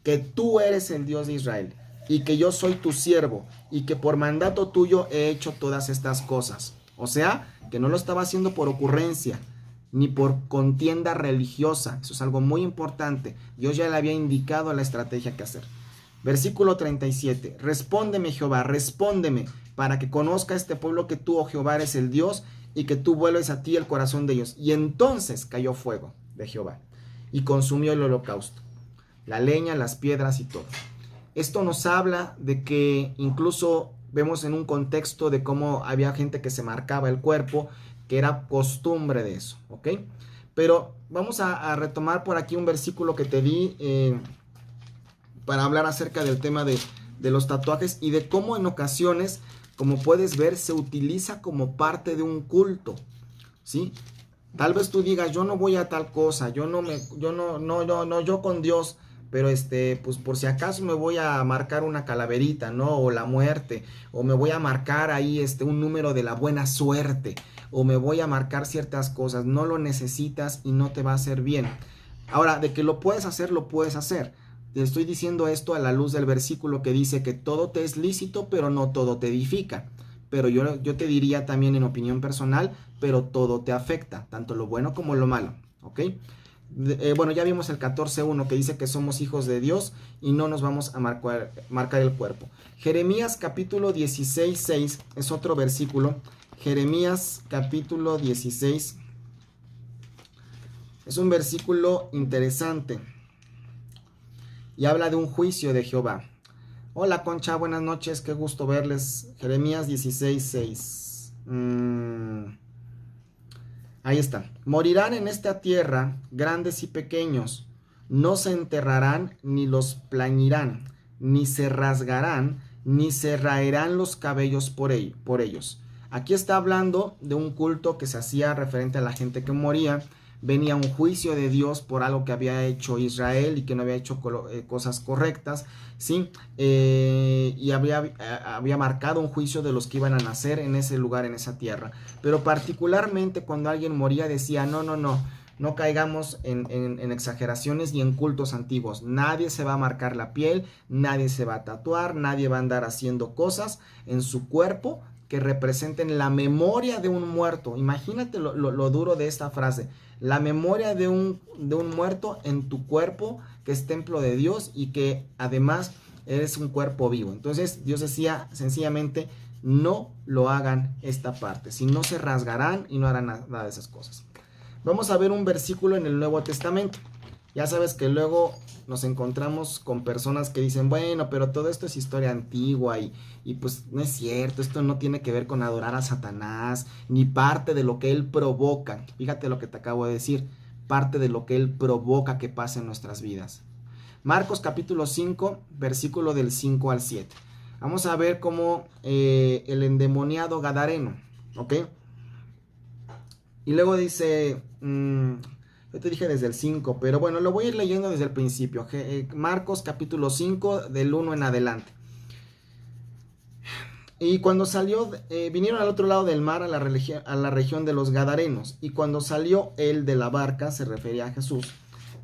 que tú eres el Dios de Israel y que yo soy tu siervo y que por mandato tuyo he hecho todas estas cosas. O sea, que no lo estaba haciendo por ocurrencia ni por contienda religiosa. Eso es algo muy importante. Dios ya le había indicado la estrategia que hacer. Versículo 37, respóndeme Jehová, respóndeme, para que conozca este pueblo que tú, oh Jehová, eres el Dios, y que tú vuelves a ti el corazón de ellos. Y entonces cayó fuego de Jehová, y consumió el holocausto, la leña, las piedras y todo. Esto nos habla de que incluso vemos en un contexto de cómo había gente que se marcaba el cuerpo, que era costumbre de eso, ¿ok? Pero vamos a retomar por aquí un versículo que te di para hablar acerca del tema de los tatuajes y de cómo en ocasiones, como puedes ver, se utiliza como parte de un culto, ¿sí? Tal vez tú digas, yo no voy a tal cosa, yo con Dios, pero pues por si acaso me voy a marcar una calaverita, ¿no? O la muerte, o me voy a marcar ahí un número de la buena suerte, o me voy a marcar ciertas cosas. No lo necesitas y no te va a hacer bien. Ahora, de que lo puedes hacer, lo puedes hacer. Te estoy diciendo esto a la luz del versículo que dice que todo te es lícito, pero no todo te edifica. Pero yo te diría también en opinión personal, pero todo te afecta, tanto lo bueno como lo malo, ¿ok? Bueno, ya vimos el 14.1 que dice que somos hijos de Dios y no nos vamos a marcar el cuerpo. Jeremías capítulo 16.6 es otro versículo. Jeremías capítulo 16 es un versículo interesante y habla de un juicio de Jehová. Hola Concha, buenas noches, qué gusto verles. Jeremías 16.6. Ahí está. Morirán en esta tierra grandes y pequeños, no se enterrarán ni los plañirán, ni se rasgarán, ni se raerán los cabellos por ellos. Aquí está hablando de un culto que se hacía referente a la gente que moría. Venía un juicio de Dios por algo que había hecho Israel y que no había hecho cosas correctas, ¿sí? Y había marcado un juicio de los que iban a nacer en ese lugar, en esa tierra. Pero particularmente cuando alguien moría decía, no caigamos en exageraciones ni en cultos antiguos. Nadie se va a marcar la piel, nadie se va a tatuar, nadie va a andar haciendo cosas en su cuerpo que representen la memoria de un muerto. Imagínate lo duro de esta frase. La memoria de un muerto en tu cuerpo, que es templo de Dios y que además eres un cuerpo vivo. Entonces Dios decía sencillamente, no lo hagan esta parte. Si no se rasgarán y no harán nada de esas cosas. Vamos a ver un versículo en el Nuevo Testamento. Ya sabes que luego nos encontramos con personas que dicen, bueno, pero todo esto es historia antigua y pues no es cierto, esto no tiene que ver con adorar a Satanás, ni parte de lo que él provoca. Fíjate lo que te acabo de decir, parte de lo que él provoca que pase en nuestras vidas. Marcos capítulo 5, versículo del 5 al 7. Vamos a ver cómo el endemoniado gadareno, ¿ok? Y luego dice... yo te dije desde el 5, pero bueno, lo voy a ir leyendo desde el principio. Marcos capítulo 5, del 1 en adelante. Y cuando salió, vinieron al otro lado del mar, a la región de los Gadarenos. Y cuando salió él de la barca, se refería a Jesús,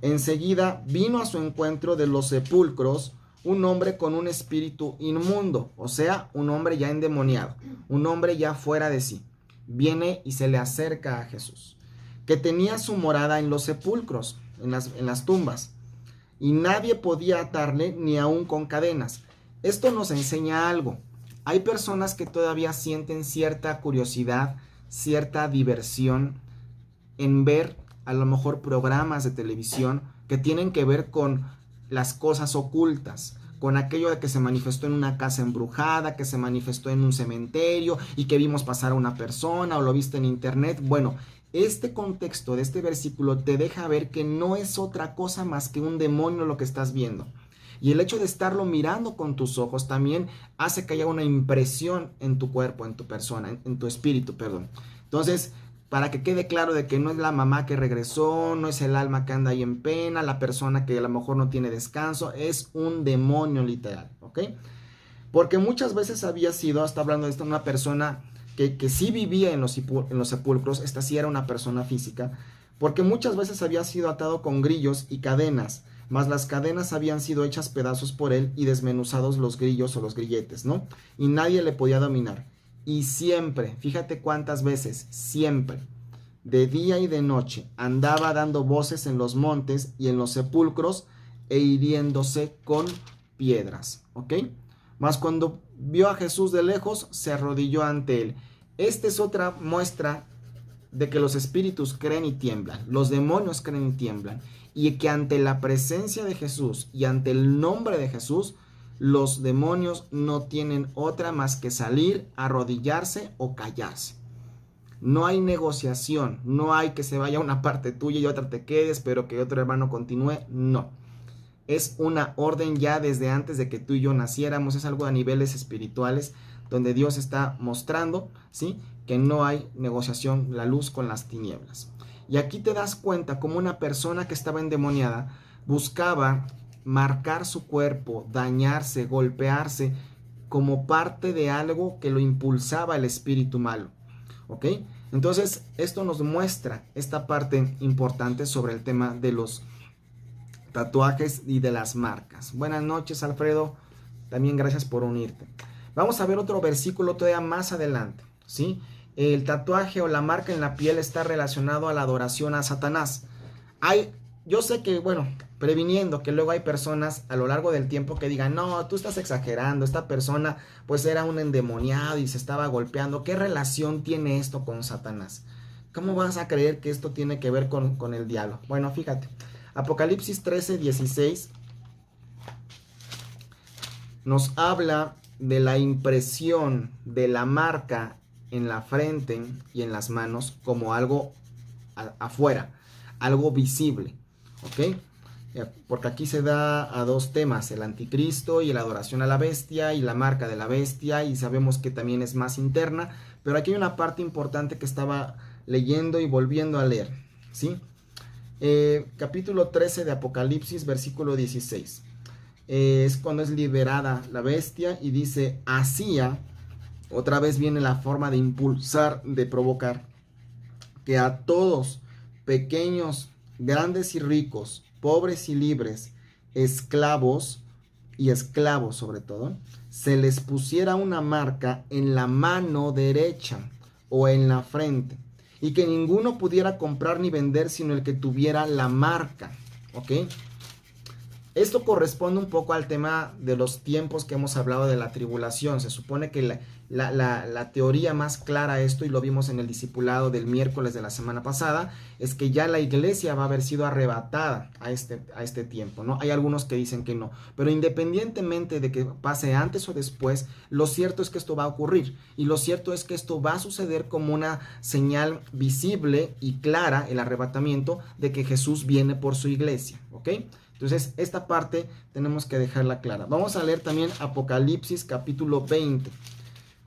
enseguida vino a su encuentro de los sepulcros un hombre con un espíritu inmundo, o sea, un hombre ya endemoniado, un hombre ya fuera de sí. Viene y se le acerca a Jesús, que tenía su morada en los sepulcros, en las tumbas, y nadie podía atarle ni aun con cadenas. Esto nos enseña algo. Hay personas que todavía sienten cierta curiosidad, cierta diversión en ver a lo mejor programas de televisión que tienen que ver con las cosas ocultas, con aquello de que se manifestó en una casa embrujada, que se manifestó en un cementerio y que vimos pasar a una persona o lo viste en internet. Bueno, este contexto de este versículo te deja ver que no es otra cosa más que un demonio lo que estás viendo. Y el hecho de estarlo mirando con tus ojos también hace que haya una impresión en tu cuerpo, en tu persona, en tu espíritu, perdón. Entonces, para que quede claro de que no es la mamá que regresó, no es el alma que anda ahí en pena, la persona que a lo mejor no tiene descanso, es un demonio literal, ¿ok? Porque muchas veces había sido, hasta hablando de esto, una persona que sí vivía en los sepulcros, esta sí era una persona física, porque muchas veces había sido atado con grillos y cadenas, mas las cadenas habían sido hechas pedazos por él y desmenuzados los grillos o los grilletes, ¿no? Y nadie le podía dominar. Y siempre, fíjate cuántas veces, siempre, de día y de noche, andaba dando voces en los montes y en los sepulcros e hiriéndose con piedras, ¿ok? Mas cuando vio a Jesús de lejos, se arrodilló ante él. Esta es otra muestra de que los espíritus creen y tiemblan, los demonios creen y tiemblan, y que ante la presencia de Jesús y ante el nombre de Jesús, los demonios no tienen otra más que salir, arrodillarse o callarse. No hay negociación, no hay que se vaya una parte tuya y otra te quedes, pero que otro hermano continúe, no. Es una orden ya desde antes de que tú y yo naciéramos, es algo a niveles espirituales donde Dios está mostrando, ¿sí?, que no hay negociación, la luz con las tinieblas. Y aquí te das cuenta como una persona que estaba endemoniada buscaba marcar su cuerpo, dañarse, golpearse, como parte de algo que lo impulsaba el espíritu malo, ¿ok? Entonces, esto nos muestra esta parte importante sobre el tema de los tatuajes y de las marcas. Buenas noches, Alfredo. También gracias por unirte. Vamos a ver otro versículo todavía más adelante, ¿sí? El tatuaje o la marca en la piel está relacionado a la adoración a Satanás. Yo sé que, bueno, previniendo que luego hay personas a lo largo del tiempo que digan, no, tú estás exagerando, esta persona pues era un endemoniado y se estaba golpeando. ¿Qué relación tiene esto con Satanás? ¿Cómo vas a creer que esto tiene que ver con el diablo? Bueno, fíjate, Apocalipsis 13:16 nos habla de la impresión de la marca en la frente y en las manos como algo afuera, algo visible, ¿ok? Porque aquí se da a dos temas, el anticristo y la adoración a la bestia y la marca de la bestia, y sabemos que también es más interna, pero aquí hay una parte importante que estaba leyendo y volviendo a leer, ¿sí? Capítulo 13 de Apocalipsis, versículo 16. Es cuando es liberada la bestia y dice, hacía, otra vez viene la forma de impulsar, de provocar, que a todos, pequeños, grandes y ricos, pobres y libres, esclavos y esclavos sobre todo, se les pusiera una marca en la mano derecha o en la frente, y que ninguno pudiera comprar ni vender sino el que tuviera la marca, ¿ok? Esto corresponde un poco al tema de los tiempos que hemos hablado de la tribulación. Se supone que la teoría más clara a esto, y lo vimos en el discipulado del miércoles de la semana pasada, es que ya la iglesia va a haber sido arrebatada a este tiempo, ¿no? Hay algunos que dicen que no, pero independientemente de que pase antes o después, lo cierto es que esto va a ocurrir, y lo cierto es que esto va a suceder como una señal visible y clara, el arrebatamiento, de que Jesús viene por su iglesia, ¿ok? Entonces, esta parte tenemos que dejarla clara. Vamos a leer también Apocalipsis capítulo 20.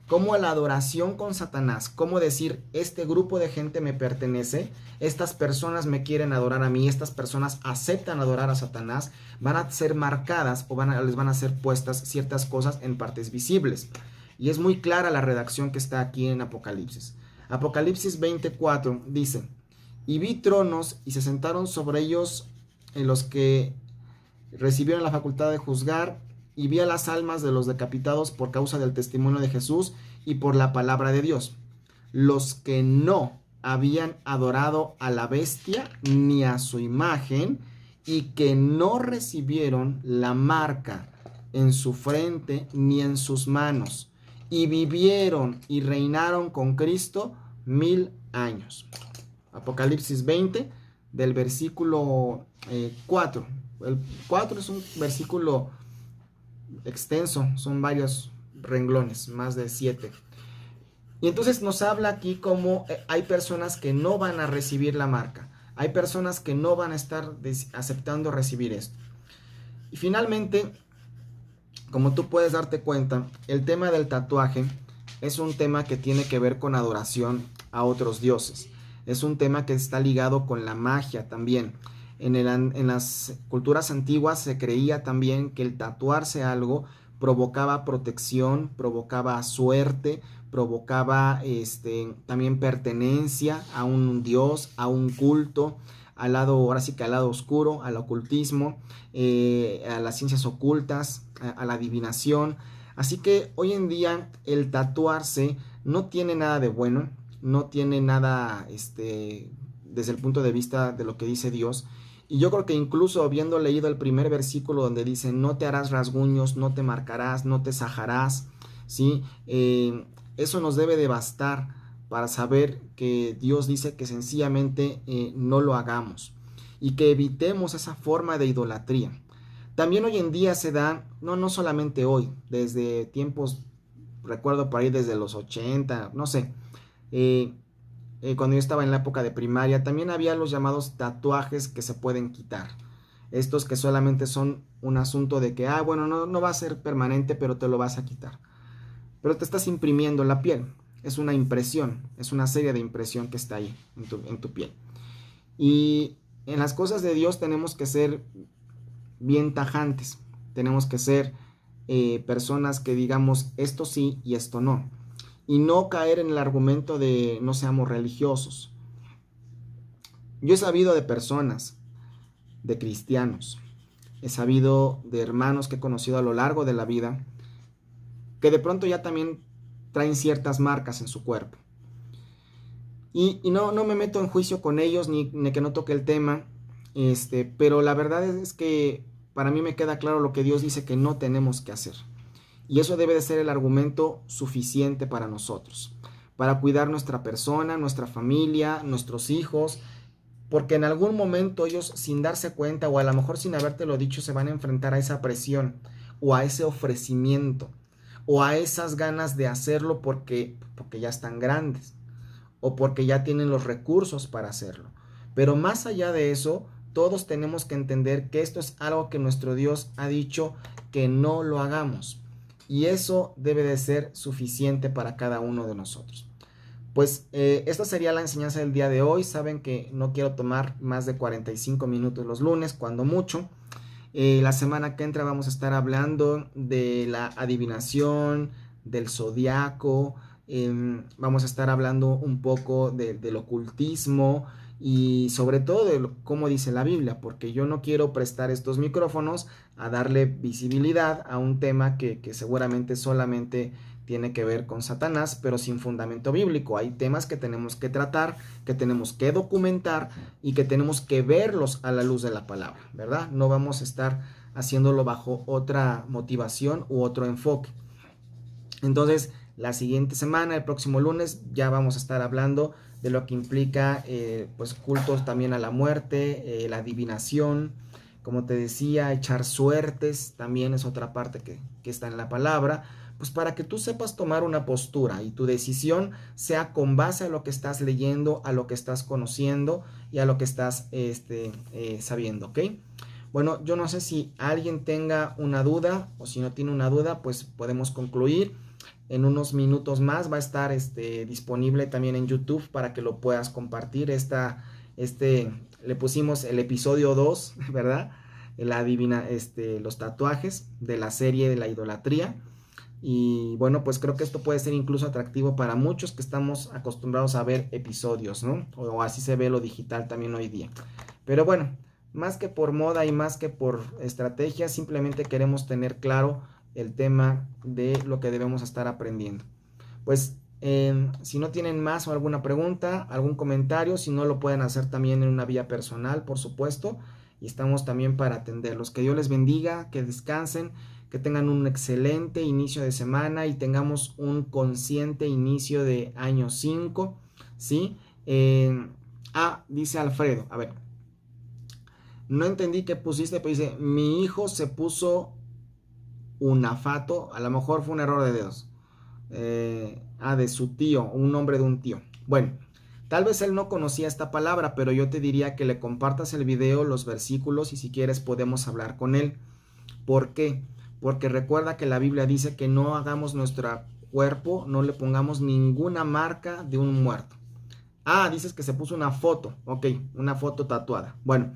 Cómo la adoración con Satanás, cómo decir, este grupo de gente me pertenece, estas personas me quieren adorar a mí, estas personas aceptan adorar a Satanás, van a ser marcadas o les van a ser puestas ciertas cosas en partes visibles. Y es muy clara la redacción que está aquí en Apocalipsis. Apocalipsis 24 dice, y vi tronos y se sentaron sobre ellos en los que recibieron la facultad de juzgar, y vi a las almas de los decapitados por causa del testimonio de Jesús y por la palabra de Dios, los que no habían adorado a la bestia ni a su imagen, y que no recibieron la marca en su frente ni en sus manos, y vivieron y reinaron con Cristo 1000 años. Apocalipsis 20, del versículo 4. El 4 es un versículo extenso, son varios renglones, más de 7. Y entonces nos habla aquí como hay personas que no van a recibir la marca, hay personas que no van a estar aceptando recibir esto. Y finalmente, como tú puedes darte cuenta, el tema del tatuaje es un tema que tiene que ver con adoración a otros dioses. Es un tema que está ligado con la magia también. En las culturas antiguas se creía también que el tatuarse algo provocaba protección, provocaba suerte, provocaba también pertenencia a un dios, a un culto, al lado, ahora sí que al lado oscuro, al ocultismo, a las ciencias ocultas, a la adivinación. Así que hoy en día el tatuarse no tiene nada de bueno, no tiene nada desde el punto de vista de lo que dice Dios. Y yo creo que incluso habiendo leído el primer versículo donde dice, no te harás rasguños, no te marcarás, no te sajarás, ¿sí? Eso nos debe de bastar para saber que Dios dice que sencillamente no lo hagamos y que evitemos esa forma de idolatría. También hoy en día se da, no solamente hoy, desde tiempos, recuerdo por ahí desde los 80, no sé, cuando yo estaba en la época de primaria, también había los llamados tatuajes que se pueden quitar. Estos que solamente son un asunto de que, bueno, no va a ser permanente, pero te lo vas a quitar. Pero te estás imprimiendo la piel. Es una impresión, es una serie de impresión que está ahí en tu piel. Y en las cosas de Dios tenemos que ser bien tajantes. Tenemos que ser personas que digamos esto sí y esto no. Y no caer en el argumento de no seamos religiosos. Yo he sabido de personas, de cristianos, he sabido de hermanos que he conocido a lo largo de la vida, que de pronto ya también traen ciertas marcas en su cuerpo. Y no me meto en juicio con ellos, ni que no toque el tema, pero la verdad es que para mí me queda claro lo que Dios dice que no tenemos que hacer. Y eso debe de ser el argumento suficiente para nosotros, para cuidar nuestra persona, nuestra familia, nuestros hijos, porque en algún momento ellos, sin darse cuenta o a lo mejor sin habértelo dicho, se van a enfrentar a esa presión o a ese ofrecimiento o a esas ganas de hacerlo porque ya están grandes o porque ya tienen los recursos para hacerlo. Pero más allá de eso, todos tenemos que entender que esto es algo que nuestro Dios ha dicho que no lo hagamos. Y eso debe de ser suficiente para cada uno de nosotros. Pues esta sería la enseñanza del día de hoy. Saben que no quiero tomar más de 45 minutos los lunes, cuando mucho. La semana que entra vamos a estar hablando de la adivinación, del zodiaco. Vamos a estar hablando un poco del ocultismo y sobre todo de cómo dice la Biblia, porque yo no quiero prestar estos micrófonos a darle visibilidad a un tema que seguramente solamente tiene que ver con Satanás, pero sin fundamento bíblico. Hay temas que tenemos que tratar, que tenemos que documentar y que tenemos que verlos a la luz de la palabra, ¿verdad? No vamos a estar haciéndolo bajo otra motivación u otro enfoque. Entonces, la siguiente semana, el próximo lunes, ya vamos a estar hablando de lo que implica pues cultos también a la muerte, la adivinación, como te decía, echar suertes, también es otra parte que está en la palabra, pues para que tú sepas tomar una postura y tu decisión sea con base a lo que estás leyendo, a lo que estás conociendo y a lo que estás sabiendo, ¿ok? Bueno, yo no sé si alguien tenga una duda o si no tiene una duda, pues podemos concluir. En unos minutos más va a estar disponible también en YouTube para que lo puedas compartir. Le pusimos el episodio 2, ¿verdad? Los tatuajes de la serie de la idolatría. Y bueno, pues creo que esto puede ser incluso atractivo para muchos que estamos acostumbrados a ver episodios, ¿no? O así se ve lo digital también hoy día. Pero bueno, más que por moda y más que por estrategia, simplemente queremos tener claro el tema de lo que debemos estar aprendiendo. Pues si no tienen más o alguna pregunta, algún comentario, si no lo pueden hacer también en una vía personal, por supuesto, y estamos también para atenderlos. Que Dios les bendiga, que descansen, que tengan un excelente inicio de semana y tengamos un consciente inicio de año 5, ¿sí? Dice Alfredo, a ver, no entendí qué pusiste, pero dice, mi hijo se puso Unafato, a lo mejor fue un error de dedos. De su tío, un nombre de un tío. Bueno, tal vez él no conocía esta palabra, pero yo te diría que le compartas el video, los versículos y si quieres podemos hablar con él. ¿Por qué? Porque recuerda que la Biblia dice que no hagamos nuestro cuerpo, no le pongamos ninguna marca de un muerto. Dices que se puso una foto, ok, una foto tatuada. Bueno,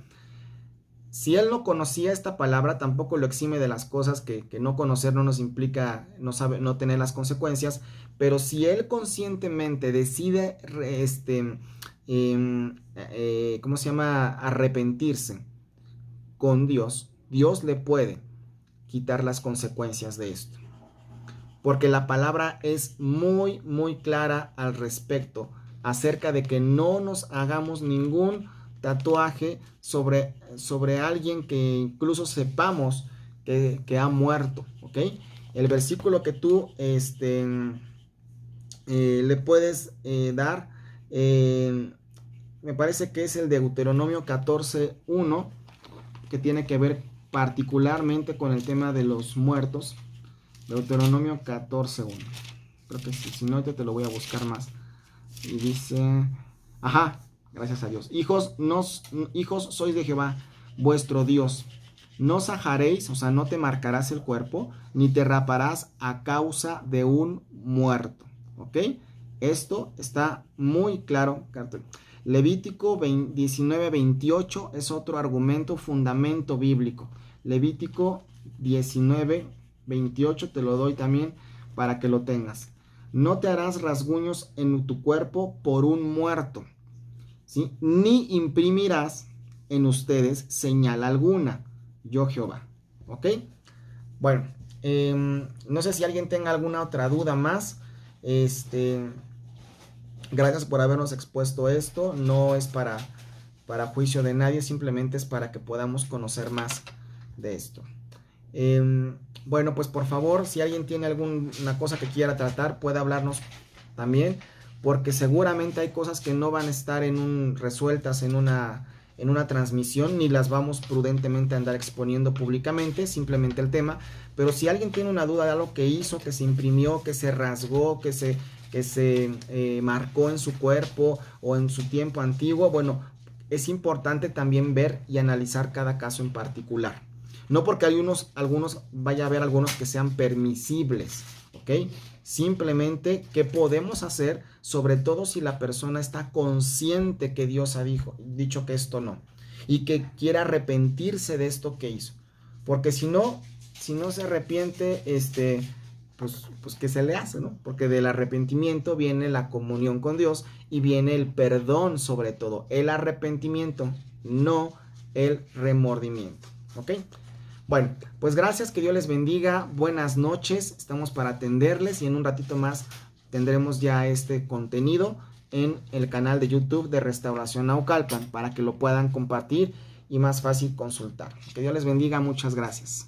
si él no conocía esta palabra, tampoco lo exime de las cosas que no conocer no nos implica no tener las consecuencias, pero si él conscientemente decide, ¿cómo se llama? Arrepentirse con Dios, Dios le puede quitar las consecuencias de esto. Porque la palabra es muy, muy clara al respecto, acerca de que no nos hagamos ningún tatuaje sobre alguien que incluso sepamos que ha muerto, ¿ok? El versículo que tú le puedes dar, me parece que es el de Deuteronomio 14:1, que tiene que ver particularmente con el tema de los muertos. Deuteronomio 14:1. Creo que sí, si no, te lo voy a buscar más. Y dice, Ajá, gracias a Dios. Hijos sois de Jehová, vuestro Dios. No sajaréis, o sea, no te marcarás el cuerpo, ni te raparás a causa de un muerto. ¿Ok? Esto está muy claro. Levítico 19:28 es otro argumento, fundamento bíblico. Levítico 19:28 te lo doy también para que lo tengas. No te harás rasguños en tu cuerpo por un muerto, ¿sí? Ni imprimirás en ustedes señal alguna, yo Jehová. ¿Ok? Bueno, no sé si alguien tenga alguna otra duda más. Gracias por habernos expuesto esto. No es para juicio de nadie, simplemente es para que podamos conocer más de esto. Bueno, pues por favor, si alguien tiene alguna cosa que quiera tratar, puede hablarnos también, porque seguramente hay cosas que no van a estar resueltas en una transmisión, ni las vamos prudentemente a andar exponiendo públicamente, simplemente el tema. Pero si alguien tiene una duda de algo que hizo, que se imprimió, que se rasgó, que se marcó en su cuerpo o en su tiempo antiguo, bueno, es importante también ver y analizar cada caso en particular. No porque hay algunos, vaya a haber algunos que sean permisibles, ¿ok? Simplemente, ¿qué podemos hacer? Sobre todo si la persona está consciente que Dios ha dicho que esto no, y que quiere arrepentirse de esto que hizo. Porque si no se arrepiente, pues ¿qué se le hace, no? Porque del arrepentimiento viene la comunión con Dios y viene el perdón, sobre todo. El arrepentimiento, no el remordimiento, ¿ok? Bueno, pues gracias, que Dios les bendiga, buenas noches, estamos para atenderles y en un ratito más tendremos ya este contenido en el canal de YouTube de Restauración Naucalpan para que lo puedan compartir y más fácil consultar. Que Dios les bendiga, muchas gracias.